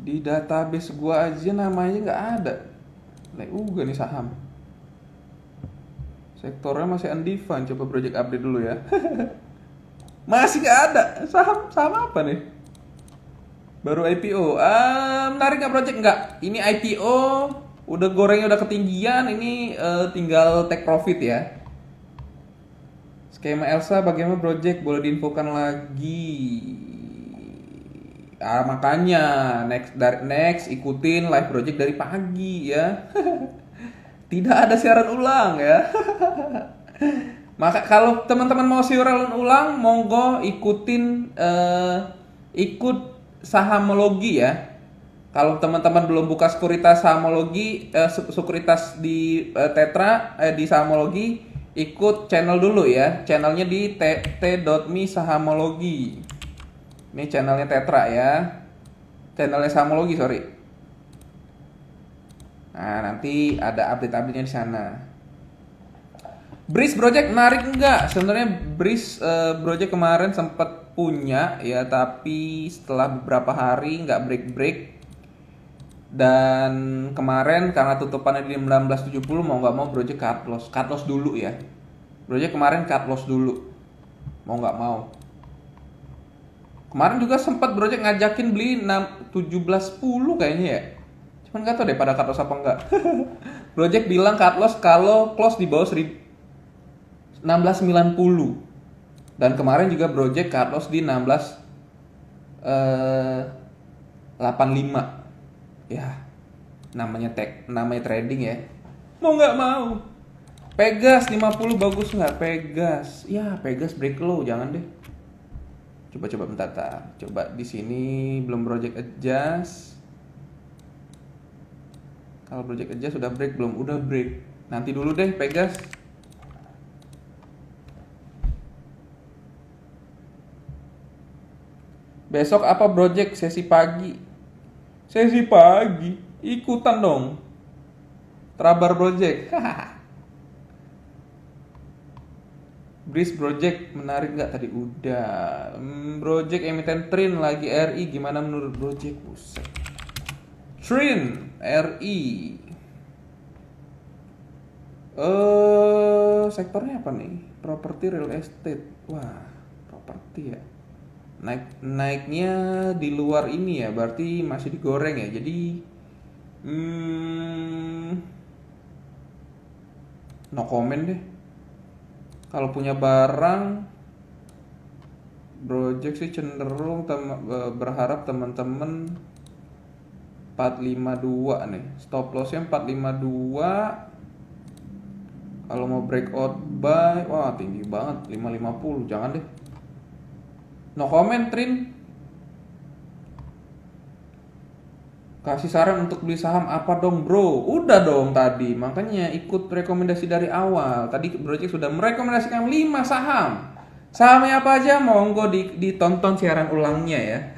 Di database gua aja namanya nggak ada. Nih saham. Sektornya masih undefined. Coba Project update dulu ya. Masih nggak ada. Saham apa nih? Baru IPO. Menarik nggak Project? Nggak. Ini IPO, udah gorengnya udah ketinggian. Ini tinggal take profit ya. Skema Elsa bagaimana Project? Boleh diinfokan lagi. Makanya next ikutin live Project dari pagi ya. Tidak ada siaran ulang ya. Maka kalau teman-teman mau siaran ulang, monggo ikutin ikut sahamologi ya. Kalau teman-teman belum buka sekuritas sahamologi, sekuritas di Tetra, di sahamologi, ikut channel dulu ya. Channelnya di t.me sahamologi. Ini channelnya Tetra ya. Channelnya sahamologi, sorry. Nah, nanti ada update-update-nya di sana. Breeze Project menarik enggak? Sebenarnya Breeze Project kemarin sempat punya ya, tapi setelah beberapa hari nggak break. Dan kemarin karena tutupannya di 1970 mau nggak mau Project cut loss dulu ya. Project kemarin cut loss dulu. Mau nggak mau. Kemarin juga sempat Project ngajakin beli 1710 kayaknya ya. Cuman nggak tahu deh pada cut loss apa enggak. Project bilang cut loss kalau close di bawah 1690. Dan kemarin juga Project cut loss di 1685. Ya, namanya trading ya. Mau nggak mau. Pegas 50 bagus nggak? Pegas. Ya, Pegas break low, jangan deh. Coba bentar, coba di sini belum project adjust. Kalau project adjust sudah break belum? Udah break. Nanti dulu deh Pegas. Besok apa project sesi pagi? Sesi pagi, ikutan dong. Trabar project. Breeze project menarik nggak tadi? Udah. Project emiten Trin lagi RI gimana menurut project? Buset. Trin RI. Sektornya apa nih? Properti real estate. Wah, properti ya. Naiknya di luar ini ya, berarti masih digoreng ya. Jadi no comment deh. Kalau punya barang project sih cenderung berharap teman-teman 452 nih. Stop lossnya 452. Kalau mau breakout buy, wah tinggi banget 550, jangan deh. No comment, Trin. Kasih saran untuk beli saham apa dong, bro? Udah dong tadi, makanya ikut rekomendasi dari awal. Tadi Project sudah merekomendasikan 5 saham. Sahamnya apa aja? Monggo ditonton siaran ulangnya ya.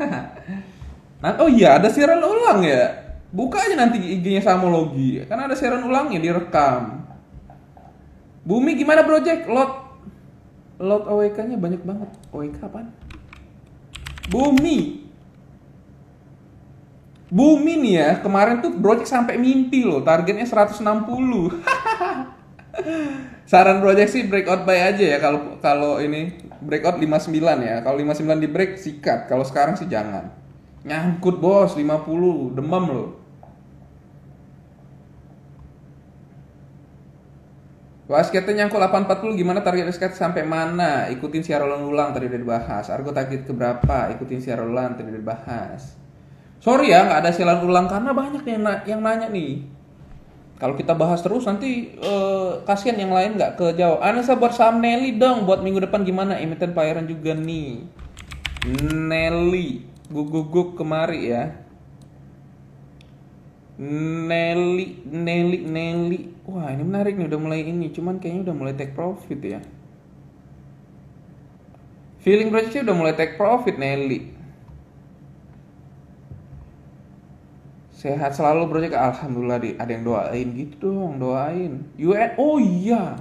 Nah, oh iya, ada siaran ulang ya. Buka aja nanti IG-nya Sahamologi. Kan ada siaran ulangnya direkam. Bumi gimana Project? Lot OWK-nya banyak banget. OWK apaan? Bumi nih ya, kemarin tuh Project sampai mimpi loh, targetnya 160. Saran Project sih breakout buy aja ya, kalau ini breakout 59 ya. Kalau 59 di break sikat, kalau sekarang sih jangan. Nyangkut bos, 50, demam loh. Wasketnya nyangkut 840, gimana target wasket sampai mana? Ikutin siaran ulang tadi udah dibahas. Argo target ke berapa? Ikutin siaran ulang tadi udah dibahas. Sorry ya nggak ada siaran ulang karena banyak yang nanya nih. Kalau kita bahas terus nanti kasihan yang lain nggak kejawab. Anissa buat saham Nelly dong, buat minggu depan gimana? Emiten Pairan juga nih. Nelly, guguk kemari ya. Nelly. Wah, ini menarik nih, udah mulai ini. Cuman kayaknya udah mulai take profit ya. Feeling Project udah mulai take profit Nelly. Sehat selalu Project. Alhamdulillah ada yang doain gitu dong, doain. UN, oh iya.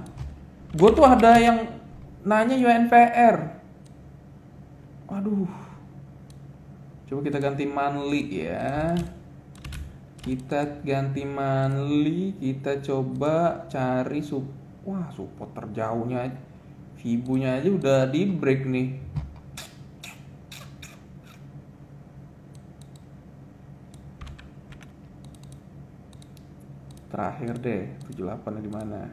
Gue tuh ada yang nanya UNPR. Aduh. Coba kita ganti monthly ya. Kita ganti monthly, kita coba cari support terjauhnya aja. Fibunya aja udah di break nih. Terakhir deh, 78 di mana?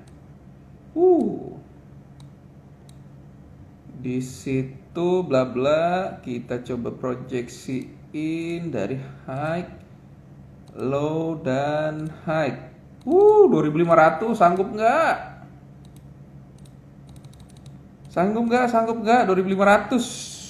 Di situ bla bla, kita coba proyeksiin dari high, low dan high. 2500 sanggup nggak? Sanggup nggak 2500?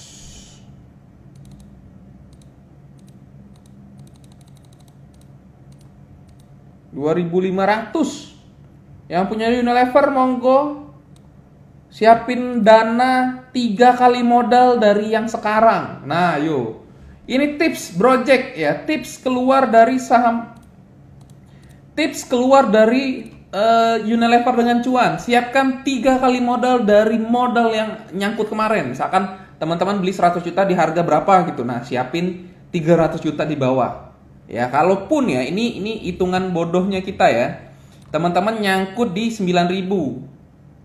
Yang punya Unilever monggo siapin dana 3 kali modal dari yang sekarang. Nah, yuk. Ini tips Project ya, tips keluar dari saham, tips keluar dari Unilever dengan cuan. Siapkan 3 kali modal dari modal yang nyangkut kemarin. Misalkan teman-teman beli 100 juta di harga berapa gitu. Nah, siapin 300 juta di bawah. Ya, kalaupun ya ini hitungan bodohnya kita ya. Teman-teman nyangkut di 9.000.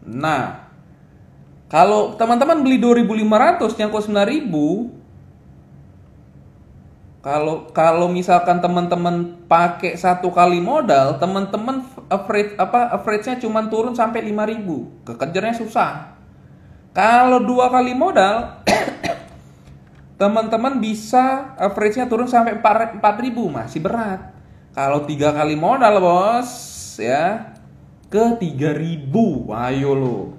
Nah, kalau teman-teman beli 2.500 nyangkut 9.000, kalau misalkan teman-teman pakai 1 kali modal, teman-teman average-nya cuma turun sampai 5.000. Kekejarnya susah. Kalau 2 kali modal teman-teman bisa average-nya turun sampai 4.000, masih berat. Kalau 3 kali modal, bos, ya. ke 3.000. Ayo lo.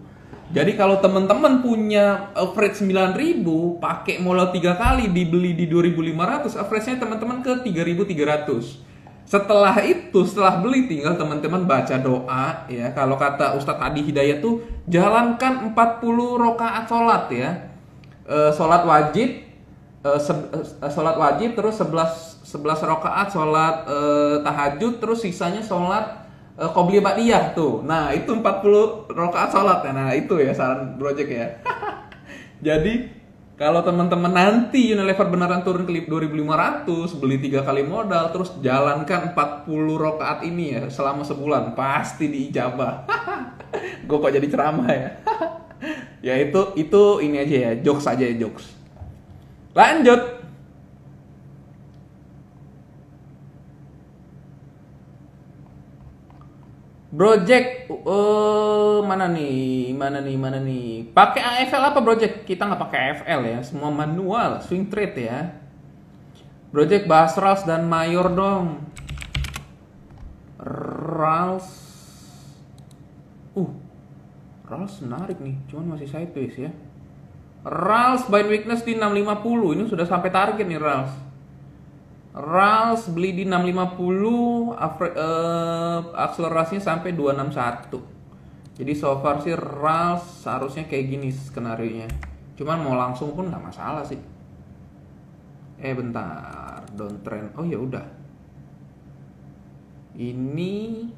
Jadi kalau teman-teman punya average 9.000, pakai modal 3 kali dibeli di 2.500, average-nya teman-teman ke 3.300. Setelah itu, setelah beli tinggal teman-teman baca doa ya. Kalau kata Ustadz Adi Hidayat tuh jalankan 40 rakaat sholat ya. Sholat wajib, sholat wajib, terus 11 rakaat sholat tahajud, terus sisanya sholat qobliyah ba'diyah tuh. Nah, itu 40 rakaat sholat ya. Nah, itu ya saran project ya. Jadi kalau teman-teman nanti Unilever beneran turun ke 2.500, beli 3 kali modal, terus jalankan 40 rakaat ini ya selama sebulan, pasti diijabah. Gue kok jadi ceramah ya. Ya itu ini aja ya, jokes aja ya, jokes. Lanjut. Project mana nih? Pakai AFL apa project? Kita nggak pakai AFL ya, semua manual, swing trade ya. Project bahas Rals dan Mayor dong. Rals menarik nih, cuman masih sideways ya. Rals buying weakness di 650, ini sudah sampai target nih Rals. Rals beli di 650, akselerasinya sampai 261. Jadi so far sih Rals seharusnya kayak gini skenarionya. Cuman mau langsung pun nggak masalah sih. Bentar, downtrend. Oh ya udah. Ini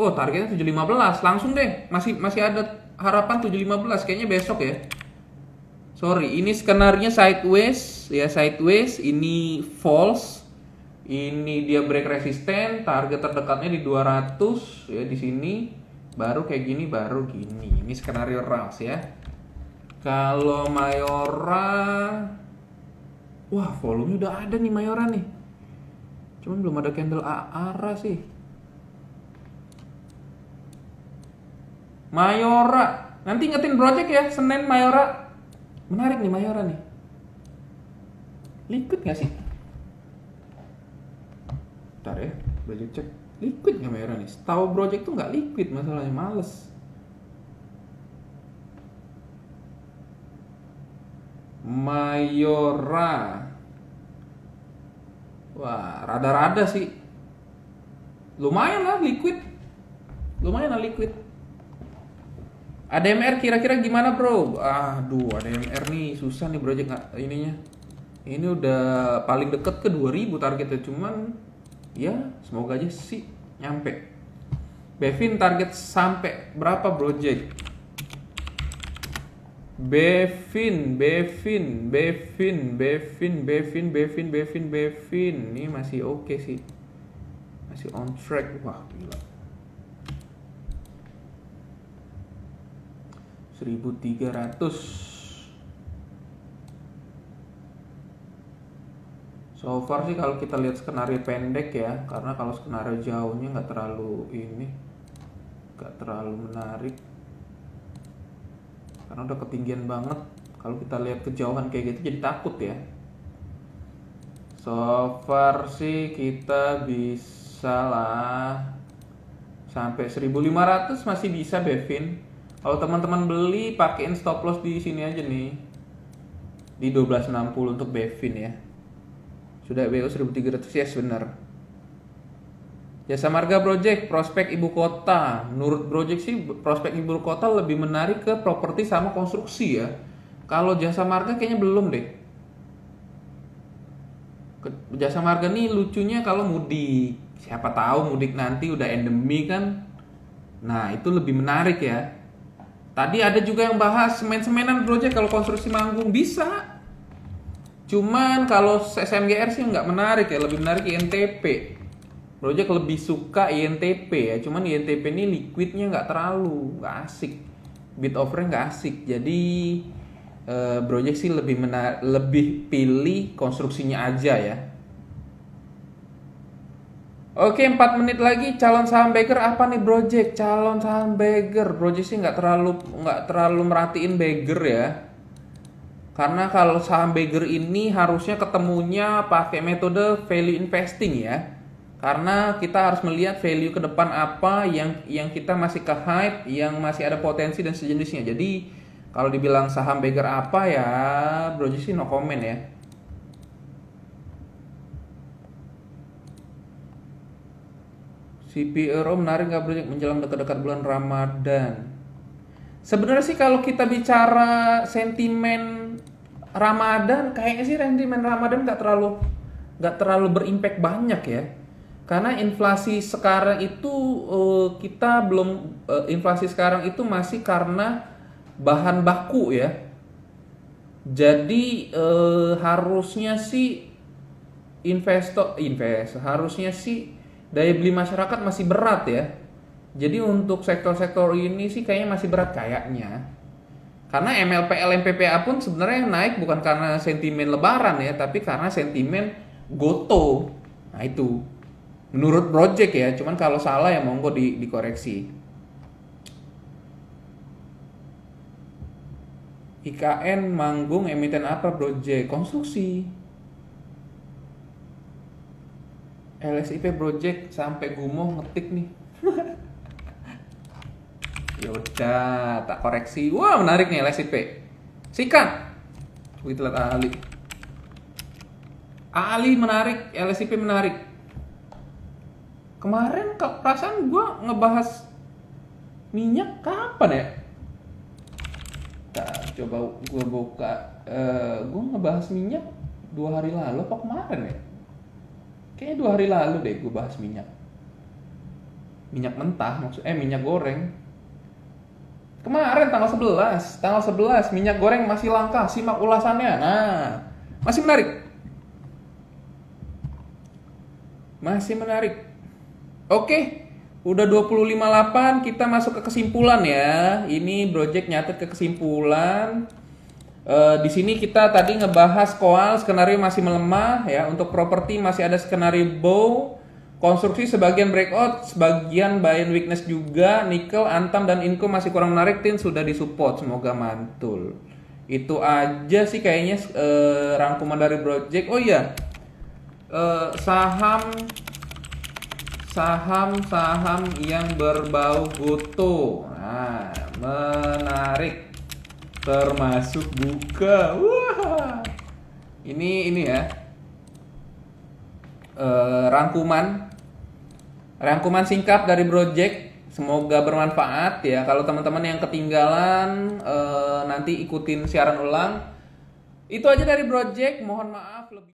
targetnya 715, langsung deh. Masih ada harapan 715, kayaknya besok ya. Sorry, ini skenarionya sideways ya, sideways, ini false. Ini dia break resisten, target terdekatnya di 200 ya di sini. Baru kayak gini, baru gini. Ini skenario Rals ya. Kalau Mayora, wah volume udah ada nih Mayora nih. Cuman belum ada candle ARA sih. Mayora, nanti ingetin project ya, Senin Mayora. Menarik nih Mayora nih. Liquid gak sih? Bentar ya, project cek. Liquid nggak Mayora nih? Setahu project tuh nggak liquid, masalahnya males. Mayora, wah rada-rada sih. Lumayan lah liquid. ADMR kira-kira gimana bro? Aduh, ADMR nih susah nih project ininya. Ini udah paling deket ke 2000 targetnya, cuman ya semoga aja sih nyampe. Bevin target sampai berapa project? Bevin ini masih oke sih, masih on track. Wah gila, 1.300. So far sih kalau kita lihat skenario pendek ya, karena kalau skenario jauhnya nggak terlalu menarik, karena udah ketinggian banget. Kalau kita lihat kejauhan kayak gitu jadi takut ya. So far sih kita bisa lah sampai 1.500 masih bisa Bevin. Kalau teman-teman beli pakein stop loss di sini aja nih, di 1260 untuk Bevin ya. Sudah BO 1.300, yes benar. Jasa Marga Project, prospek ibu kota. Menurut Project sih prospek ibu kota lebih menarik ke properti sama konstruksi ya. Kalau Jasa Marga kayaknya belum deh. Jasa Marga nih lucunya kalau mudik. Siapa tahu mudik nanti udah endemi kan. Nah itu lebih menarik ya. Tadi ada juga yang bahas semen-semenan Project kalau konstruksi manggung bisa. Cuman kalau SMGR sih nggak menarik ya, lebih menarik INTP. Project lebih suka INTP ya, cuman INTP ini liquidnya nggak asik, bid offernya nggak asik. Jadi Project sih lebih pilih konstruksinya aja ya. Oke, 4 menit lagi. Calon saham bagger apa nih Project? Calon saham bagger, Project sih nggak terlalu merhatiin bagger ya. Karena kalau saham bagger ini harusnya ketemunya pakai metode value investing ya. Karena kita harus melihat value ke depan apa yang kita masih ke hype, yang masih ada potensi dan sejenisnya. Jadi kalau dibilang saham beggar apa ya, bro sih no comment ya. CPRO menarik nggak bro menjelang dekat-dekat bulan Ramadan? Sebenarnya sih kalau kita bicara sentimen Ramadan, kayaknya sih sentimen Ramadan nggak terlalu berimpact banyak ya. Karena inflasi sekarang itu inflasi sekarang itu masih karena bahan baku ya. Jadi harusnya sih harusnya sih daya beli masyarakat masih berat ya. Jadi untuk sektor-sektor ini sih kayaknya masih berat kayaknya. Karena MLPL MPPA pun sebenarnya naik bukan karena sentimen lebaran ya, tapi karena sentimen goto. Nah itu menurut project ya, cuman kalau salah ya monggo dikoreksi. IKN manggung emiten apa project? Konstruksi. LSIP project sampai gumoh ngetik nih. Yaudah, tak koreksi. Wah menarik nih LSIP. Sikat. Begitu lihat Ali. Ali menarik, LSIP menarik. Kemarin perasaan gue ngebahas minyak kapan ya? Coba gue buka. Gue ngebahas minyak 2 hari lalu apa kemarin ya? Kayaknya 2 hari lalu deh gue bahas minyak. Minyak mentah minyak goreng. Kemarin tanggal 11 minyak goreng masih langka, simak ulasannya. Nah, masih menarik. Oke, udah 25.8, kita masuk ke kesimpulan ya. Ini project nyatet ke kesimpulan. Di sini kita tadi ngebahas koal, skenario masih melemah ya. Untuk properti masih ada skenario bow. Konstruksi sebagian breakout, sebagian buy and weakness juga. Nikel, Antam dan Inco masih kurang menarik. Tin sudah disupport, semoga mantul. Itu aja sih kayaknya rangkuman dari project. Oh iya, saham yang berbau goto. Nah, menarik. Termasuk buka. Wah. Ini ya. Rangkuman singkat dari project. Semoga bermanfaat ya. Kalau teman-teman yang ketinggalan nanti ikutin siaran ulang. Itu aja dari project. Mohon maaf lebih